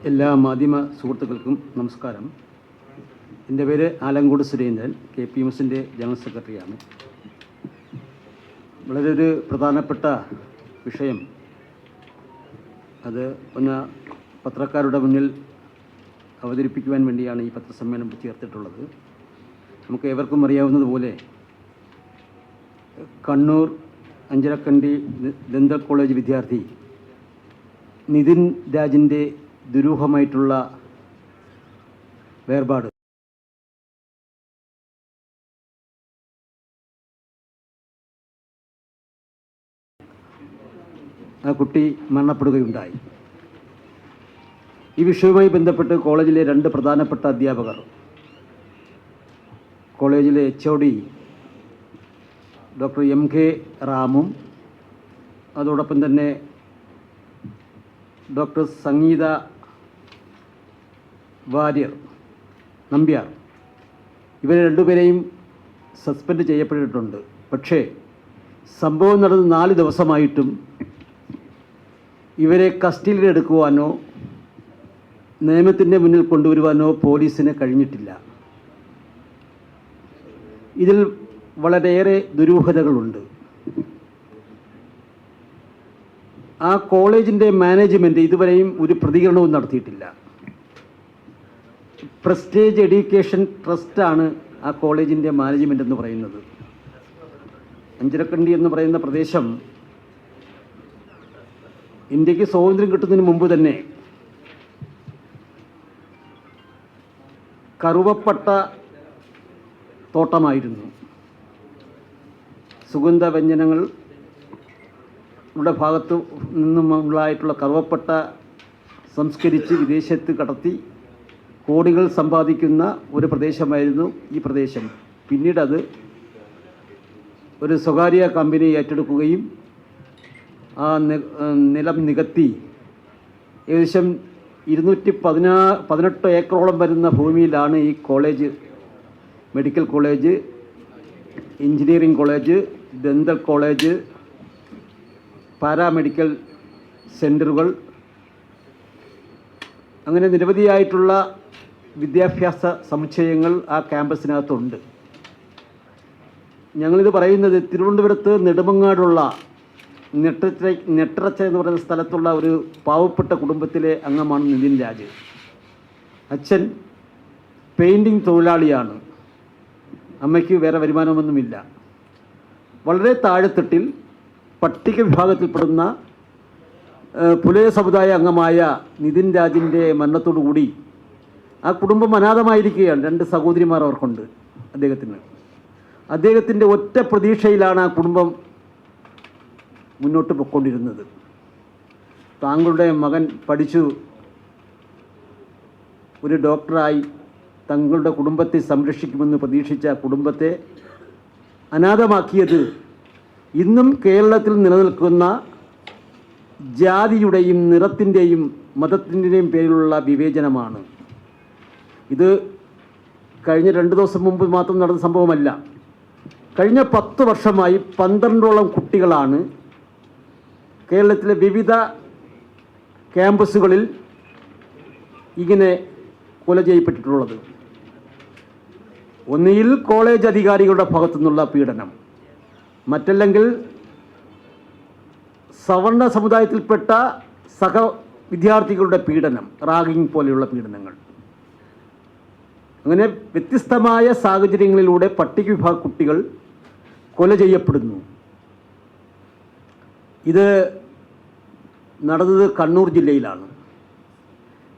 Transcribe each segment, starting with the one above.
എല്ലാ മാധ്യമ സുഹൃത്തുക്കൾക്കും നമസ്കാരം. എൻ്റെ പേര് ആലങ്കോട് സുരേന്ദ്രൻ, KPMSൻ്റെ ജനറൽ സെക്രട്ടറിയാണ്. വളരെ ഒരു പ്രധാനപ്പെട്ട വിഷയം അത് ഒന്ന് പത്രക്കാരുടെ മുന്നിൽ അവതരിപ്പിക്കുവാൻ വേണ്ടിയാണ് ഈ പത്രസമ്മേളനം ചേർത്തിട്ടുള്ളത്. നമുക്ക് ഏവർക്കും അറിയാവുന്നതുപോലെ കണ്ണൂർ അഞ്ചരക്കണ്ടി ദന്തൽ കോളേജ് വിദ്യാർത്ഥി നിതിൻ രാജിൻ്റെ ദുരൂഹമായിട്ടുള്ള വേർപാട് ആ കുട്ടി മരണപ്പെടുകയുണ്ടായി. ഈ വിഷയവുമായി ബന്ധപ്പെട്ട് കോളേജിലെ രണ്ട് പ്രധാനപ്പെട്ട അധ്യാപകർ, കോളേജിലെ HOD ഡോക്ടർ MK റാമും അതോടൊപ്പം തന്നെ ഡോക്ടർ സംഗീത നമ്പ്യാർ, ഇവരെ രണ്ടുപേരെയും സസ്പെൻഡ് ചെയ്യപ്പെട്ടിട്ടുണ്ട്. പക്ഷേ സംഭവം നടന്ന് 4 ദിവസമായിട്ടും ഇവരെ കസ്റ്റഡിയിലെടുക്കുവാനോ നിയമത്തിൻ്റെ മുന്നിൽ കൊണ്ടുവരുവാനോ പോലീസിന് കഴിഞ്ഞിട്ടില്ല. ഇതിൽ വളരെയേറെ ദുരൂഹതകളുണ്ട്. ആ കോളേജിൻ്റെ മാനേജ്മെൻറ്റ് ഇതുവരെയും ഒരു പ്രതികരണവും നടത്തിയിട്ടില്ല. പ്രസ്റ്റേജ് എഡ്യൂക്കേഷൻ ട്രസ്റ്റാണ് ആ കോളേജിൻ്റെ മാനേജ്മെൻ്റ് എന്ന് പറയുന്നത്. അഞ്ചരക്കണ്ടി എന്ന് പറയുന്ന പ്രദേശം ഇന്ത്യക്ക് സ്വാതന്ത്ര്യം കിട്ടുന്നതിന് മുമ്പ് തന്നെ കറുവപ്പട്ട തോട്ടമായിരുന്നു. സുഗന്ധവ്യഞ്ജനങ്ങളുടെ ഭാഗത്തു നിന്നുമുള്ളതായിട്ടുള്ള കറുവപ്പട്ട സംസ്കരിച്ച് വിദേശത്ത് കടത്തി കോടികൾ സമ്പാദിക്കുന്ന ഒരു പ്രദേശമായിരുന്നു ഈ പ്രദേശം. പിന്നീട് അത് ഒരു സ്വകാര്യ കമ്പനി ഏറ്റെടുക്കുകയും ആ നിലം നികത്തി ഏകദേശം 218 ഏക്കറോളം വരുന്ന ഭൂമിയിലാണ് ഈ college, medical college, engineering college, dental college, paramedical സെൻ്ററുകൾ, അങ്ങനെ നിരവധിയായിട്ടുള്ള വിദ്യാഭ്യാസ സമുച്ചയങ്ങൾ ആ ക്യാമ്പസിനകത്തുണ്ട്. ഞങ്ങളിത് പറയുന്നത് തിരുവനന്തപുരത്ത് നെടുമങ്ങാടുള്ള നെട്ടറച്ച എന്ന് പറയുന്ന സ്ഥലത്തുള്ള ഒരു പാവപ്പെട്ട കുടുംബത്തിലെ അംഗമാണ് നിതിൻ രാജ്. അച്ഛൻ പെയിൻറ്റിങ് തൊഴിലാളിയാണ്. അമ്മയ്ക്ക് വേറെ വരുമാനമൊന്നുമില്ല. വളരെ താഴെത്തട്ടിൽ പട്ടിക വിഭാഗത്തിൽപ്പെടുന്ന പുലയ സമുദായ അംഗമായ നിതിൻ രാജിൻ്റെ മരണത്തോടുകൂടി ആ കുടുംബം അനാഥമായിരിക്കുകയാണ്. 2 സഹോദരിമാർ അവർക്കുണ്ട്. അദ്ദേഹത്തിൻ്റെ ഒറ്റ പ്രതീക്ഷയിലാണ് ആ കുടുംബം മുന്നോട്ട് പോയിക്കൊണ്ടിരുന്നത്. താങ്കളുടെ മകൻ പഠിച്ചു ഒരു ഡോക്ടറായി തങ്ങളുടെ കുടുംബത്തെ സംരക്ഷിക്കുമെന്ന് പ്രതീക്ഷിച്ച കുടുംബത്തെ അനാഥമാക്കിയത് ഇന്നും കേരളത്തിൽ നിലനിൽക്കുന്ന ജാതിയുടെയും നിറത്തിൻ്റെയും മതത്തിൻ്റെയും പേരിലുള്ള വിവേചനമാണ്. ഇത് കഴിഞ്ഞ 2 ദിവസം മുമ്പ് മാത്രം നടന്ന സംഭവമല്ല. കഴിഞ്ഞ 10 വർഷമായി 12ഓളം കുട്ടികളാണ് കേരളത്തിലെ വിവിധ ക്യാമ്പസുകളിൽ ഇങ്ങനെ കൊല ചെയ്യപ്പെട്ടിട്ടുള്ളത്. ഒന്നുകിൽ കോളേജ് അധികാരികളുടെ ഭാഗത്തു നിന്നുള്ള പീഡനം, മറ്റല്ലെങ്കിൽ സവർണ സമുദായത്തിൽപ്പെട്ട വിദ്യാർത്ഥികളുടെ പീഡനം, റാഗിംഗ് പോലെയുള്ള പീഡനങ്ങൾ. അങ്ങനെ വ്യത്യസ്തമായ സാഹചര്യങ്ങളിലൂടെ പട്ടിക വിഭാഗ കുട്ടികൾ കൊല ചെയ്യപ്പെടുന്നു. ഇത് നടന്നത് കണ്ണൂർ ജില്ലയിലാണ്.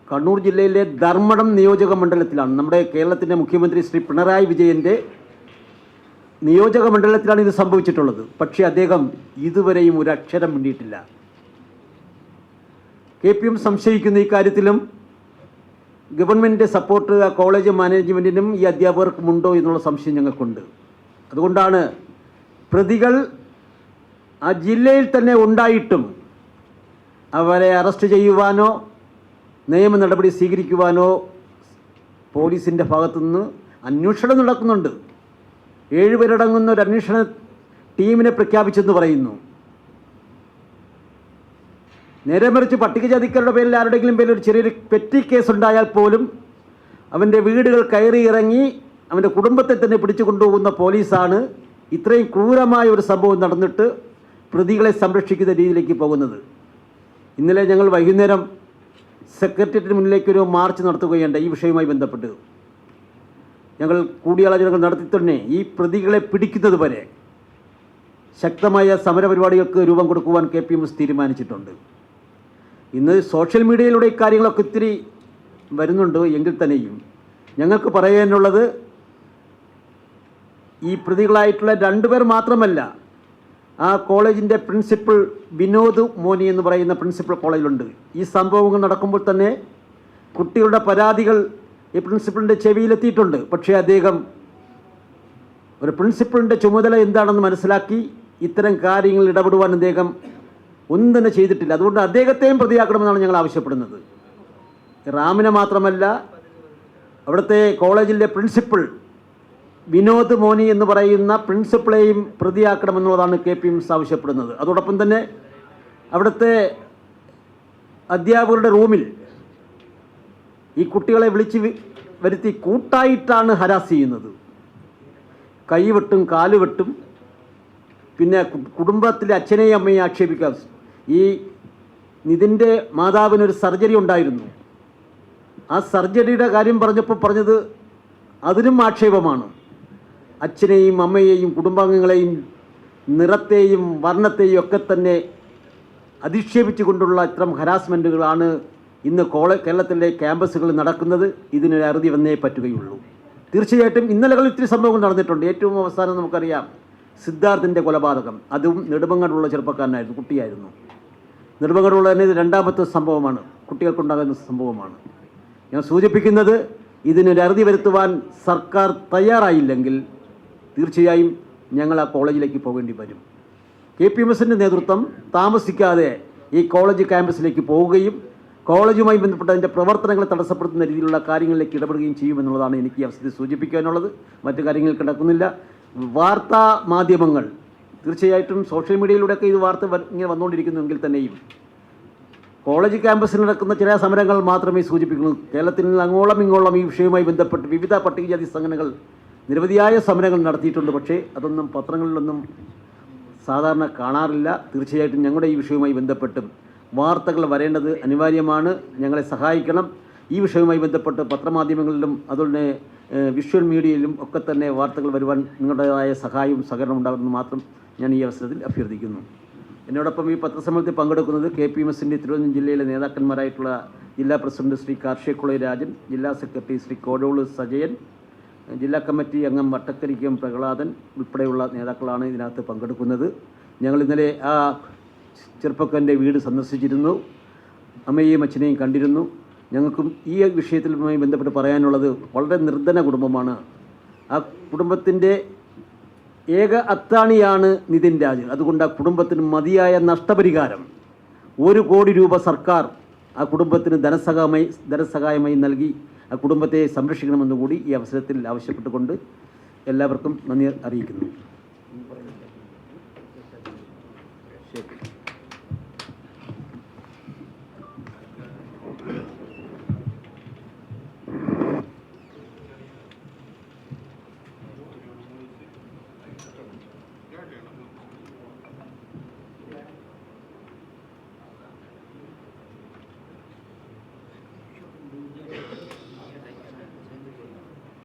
കണ്ണൂർ ജില്ലയിലെ ധർമ്മടം നിയോജക മണ്ഡലത്തിലാണ്. നമ്മുടെ കേരളത്തിൻ്റെ മുഖ്യമന്ത്രി ശ്രീ പിണറായി വിജയൻ്റെ നിയോജക മണ്ഡലത്തിലാണ് ഇത് സംഭവിച്ചിട്ടുള്ളത്. പക്ഷേ അദ്ദേഹം ഇതുവരെയും ഒരു അക്ഷരം മിണ്ടിയിട്ടില്ല. KPM സംശയിക്കുന്ന ഇക്കാര്യത്തിലും ഗവൺമെൻറ്റിൻ്റെ സപ്പോർട്ട് ആ കോളേജ് മാനേജ്മെൻറ്റിനും ഈ അധ്യാപകർക്കുമുണ്ടോ എന്നുള്ള സംശയം ഞങ്ങൾക്കുണ്ട്. അതുകൊണ്ടാണ് പ്രതികൾ ആ ജില്ലയിൽ തന്നെ ഉണ്ടായിട്ടും അവരെ അറസ്റ്റ് ചെയ്യുവാനോ നിയമ നടപടി സ്വീകരിക്കുവാനോ പോലീസിൻ്റെ ഭാഗത്തുനിന്ന് അന്വേഷണം നടക്കുന്നുണ്ട്. 7 പേരടങ്ങുന്ന ഒരു അന്വേഷണ ടീമിനെ പ്രഖ്യാപിച്ചെന്ന് പറയുന്നു. നേരെ മറിച്ച് പട്ടികജാതിക്കാരുടെ പേരിൽ ആരുടെയെങ്കിലും പേരിൽ ഒരു ചെറിയൊരു പെറ്റി കേസ് ഉണ്ടായാൽ പോലും അവൻ്റെ വീടുകൾ കയറി ഇറങ്ങി അവൻ്റെ കുടുംബത്തെ തന്നെ പിടിച്ചു കൊണ്ടുപോകുന്ന പോലീസാണ് ഇത്രയും ക്രൂരമായ ഒരു സംഭവം നടന്നിട്ട് പ്രതികളെ സംരക്ഷിക്കുന്ന രീതിയിലേക്ക് പോകുന്നത്. ഇന്നലെ ഞങ്ങൾ വൈകുന്നേരം സെക്രട്ടേറിയറ്റിന് മുന്നിലേക്കൊരു മാർച്ച് നടത്തുകയുണ്ട് ഈ വിഷയവുമായി ബന്ധപ്പെട്ട്. ഞങ്ങൾ കൂടിയാലോചനകൾ നടത്തി തന്നെ ഈ പ്രതികളെ പിടിക്കുന്നത് വരെ ശക്തമായ സമരപരിപാടികൾക്ക് രൂപം കൊടുക്കുവാൻ KPMS തീരുമാനിച്ചിട്ടുണ്ട്. ഇന്ന് സോഷ്യൽ മീഡിയയിലൂടെ ഇക്കാര്യങ്ങളൊക്കെ ഇത്തിരി വരുന്നുണ്ട് എങ്കിൽ തന്നെയും ഞങ്ങൾക്ക് പറയാനുള്ളത് ഈ പ്രതികളായിട്ടുള്ള 2 പേർ മാത്രമല്ല, ആ കോളേജിൻ്റെ പ്രിൻസിപ്പൽ വിനോദ് മോനി എന്ന് പറയുന്ന പ്രിൻസിപ്പൽ കോളേജിലുണ്ട്. ഈ സംഭവങ്ങൾ നടക്കുമ്പോൾ തന്നെ കുട്ടികളുടെ പരാതികൾ ഈ പ്രിൻസിപ്പളിൻ്റെ ചെവിയിലെത്തിയിട്ടുണ്ട്. പക്ഷേ അദ്ദേഹം ഒരു പ്രിൻസിപ്പളിൻ്റെ ചുമതല എന്താണെന്ന് മനസ്സിലാക്കി ഇത്തരം കാര്യങ്ങളിൽ ഇടപെടുവാൻ അദ്ദേഹം ഒന്നും തന്നെ ചെയ്തിട്ടില്ല. അതുകൊണ്ട് അദ്ദേഹത്തെയും പ്രതിയാക്കണമെന്നാണ് ഞങ്ങൾ ആവശ്യപ്പെടുന്നത്. റാമിനെ മാത്രമല്ല, അവിടുത്തെ കോളേജിലെ പ്രിൻസിപ്പൽ വിനോദ് മോനി എന്ന് പറയുന്ന പ്രിൻസിപ്പളെയും പ്രതിയാക്കണമെന്നുള്ളതാണ് KPMS ആവശ്യപ്പെടുന്നത്. അതോടൊപ്പം തന്നെ അവിടുത്തെ അധ്യാപകരുടെ റൂമിൽ ഈ കുട്ടികളെ വിളിച്ച് വരുത്തി കൂട്ടായിട്ടാണ് ഹരാസ് ചെയ്യുന്നത്. കൈവെട്ടും കാലുവെട്ടും, പിന്നെ കുടുംബത്തിലെ അച്ഛനെയും അമ്മയെയും ആക്ഷേപിക്കാം. ഈ നിതിൻ്റെ മാതാവിനൊരു സർജറി ഉണ്ടായിരുന്നു. ആ സർജറിയുടെ കാര്യം പറഞ്ഞപ്പോൾ പറഞ്ഞത് അതിനും ആക്ഷേപമാണ്. അച്ഛനെയും അമ്മയെയും കുടുംബാംഗങ്ങളെയും നിറത്തെയും വർണ്ണത്തെയും ഒക്കെ തന്നെ അധിക്ഷേപിച്ചുകൊണ്ടുള്ള ഇത്തരം ഹരാസ്മെൻറ്റുകളാണ് ഇന്ന് കേരളത്തിലെ ക്യാമ്പസുകളിൽ നടക്കുന്നത്. ഇതിനൊരു അറുതി വന്നേ പറ്റുകയുള്ളൂ. തീർച്ചയായിട്ടും ഇന്നലകളിൽ ഇത്തിരി സംഭവങ്ങൾ നടന്നിട്ടുണ്ട്. ഏറ്റവും അവസാനം നമുക്കറിയാം സിദ്ധാർത്ഥിൻ്റെ കൊലപാതകം. അതും നെടുമങ്ങാടുള്ള ചെറുപ്പക്കാരനായിരുന്നു, കുട്ടിയായിരുന്നു. നെടുമങ്ങാടുള്ള തന്നെ ഇത് 2ാമത്തെ സംഭവമാണ്, കുട്ടികൾക്കുണ്ടാകുന്ന സംഭവമാണ്. ഞാൻ സൂചിപ്പിക്കുന്നത് ഇതിനൊരു അറുതി വരുത്തുവാൻ സർക്കാർ തയ്യാറായില്ലെങ്കിൽ തീർച്ചയായും ഞങ്ങൾ ആ കോളേജിലേക്ക് പോകേണ്ടി വരും. KPMSൻ്റെ നേതൃത്വം താമസിക്കാതെ ഈ കോളേജ് ക്യാമ്പസിലേക്ക് പോവുകയും കോളേജുമായി ബന്ധപ്പെട്ട അതിൻ്റെ പ്രവർത്തനങ്ങളെ തടസ്സപ്പെടുത്തുന്ന രീതിയിലുള്ള കാര്യങ്ങളിലേക്ക് ഇടപെടുകയും ചെയ്യുമെന്നുള്ളതാണ് എനിക്ക് ഈ അവസരത്തിൽ സൂചിപ്പിക്കാനുള്ളത്. മറ്റു കാര്യങ്ങൾ കിടക്കുന്നില്ല. വാർത്താ മാധ്യമങ്ങൾ തീർച്ചയായിട്ടും സോഷ്യൽ മീഡിയയിലൂടെയൊക്കെ ഇത് വാർത്ത ഇങ്ങനെ വന്നുകൊണ്ടിരിക്കുന്നുവെങ്കിൽ തന്നെയും കോളേജ് ക്യാമ്പസിൽ നടക്കുന്ന ചില സമരങ്ങൾ മാത്രമേ സൂചിപ്പിക്കുന്നു. കേരളത്തിൽ നിന്ന് അങ്ങോളം ഇങ്ങോളം ഈ വിഷയവുമായി ബന്ധപ്പെട്ട് വിവിധ പട്ടികജാതി സംഘടനകൾ നിരവധിയായ സമരങ്ങൾ നടത്തിയിട്ടുണ്ട്. പക്ഷേ അതൊന്നും പത്രങ്ങളിലൊന്നും സാധാരണ കാണാറില്ല. തീർച്ചയായിട്ടും ഞങ്ങളുടെ ഈ വിഷയവുമായി ബന്ധപ്പെട്ടും വാർത്തകൾ വരേണ്ടത് അനിവാര്യമാണ്. ഞങ്ങളെ സഹായിക്കണം. ഈ വിഷയവുമായി ബന്ധപ്പെട്ട് പത്രമാധ്യമങ്ങളിലും അതുപോലെ വിഷ്വൽ മീഡിയയിലും ഒക്കെ തന്നെ വാർത്തകൾ വരുവാൻ നിങ്ങളുടേതായ സഹായവും സഹകരണം ഉണ്ടാകുമെന്ന് മാത്രം ഞാൻ ഈ അവസരത്തിൽ അഭ്യർത്ഥിക്കുന്നു. എന്നോടൊപ്പം ഈ പത്രസമ്മേളനത്തിൽ പങ്കെടുക്കുന്നത് KPMSൻ്റെ തിരുവനന്തപുരം ജില്ലയിലെ നേതാക്കന്മാരായിട്ടുള്ള ജില്ലാ പ്രസിഡന്റ് ശ്രീ കാർഷികക്കുള രാജൻ, ജില്ലാ സെക്രട്ടറി ശ്രീ കോടോള് സജയൻ, ജില്ലാ കമ്മിറ്റി അംഗം വട്ടക്കരിക്കം പ്രഹ്ലാദൻ ഉൾപ്പെടെയുള്ള നേതാക്കളാണ് ഇതിനകത്ത് പങ്കെടുക്കുന്നത്. ഞങ്ങൾ ഇന്നലെ ആ ചെറുപ്പക്കാരൻ്റെ വീട് സന്ദർശിച്ചിരുന്നു. അമ്മയെയും അച്ഛനെയും കണ്ടിരുന്നു. ഞങ്ങൾക്കും ഈ വിഷയത്തിലുമായി ബന്ധപ്പെട്ട് പറയാനുള്ളത് വളരെ നിർധന കുടുംബമാണ്. ആ കുടുംബത്തിൻ്റെ ഏക അത്താണിയാണ് നിതിൻ രാജ്. അതുകൊണ്ട് ആ കുടുംബത്തിന് മതിയായ നഷ്ടപരിഹാരം 1 കോടി രൂപ സർക്കാർ ആ കുടുംബത്തിന് ധനസഹായമായി നൽകി ആ കുടുംബത്തെ സംരക്ഷിക്കണമെന്നുകൂടി ഈ അവസരത്തിൽ ആവശ്യപ്പെട്ടുകൊണ്ട് എല്ലാവർക്കും നന്ദി അറിയിക്കുന്നു. ശരി.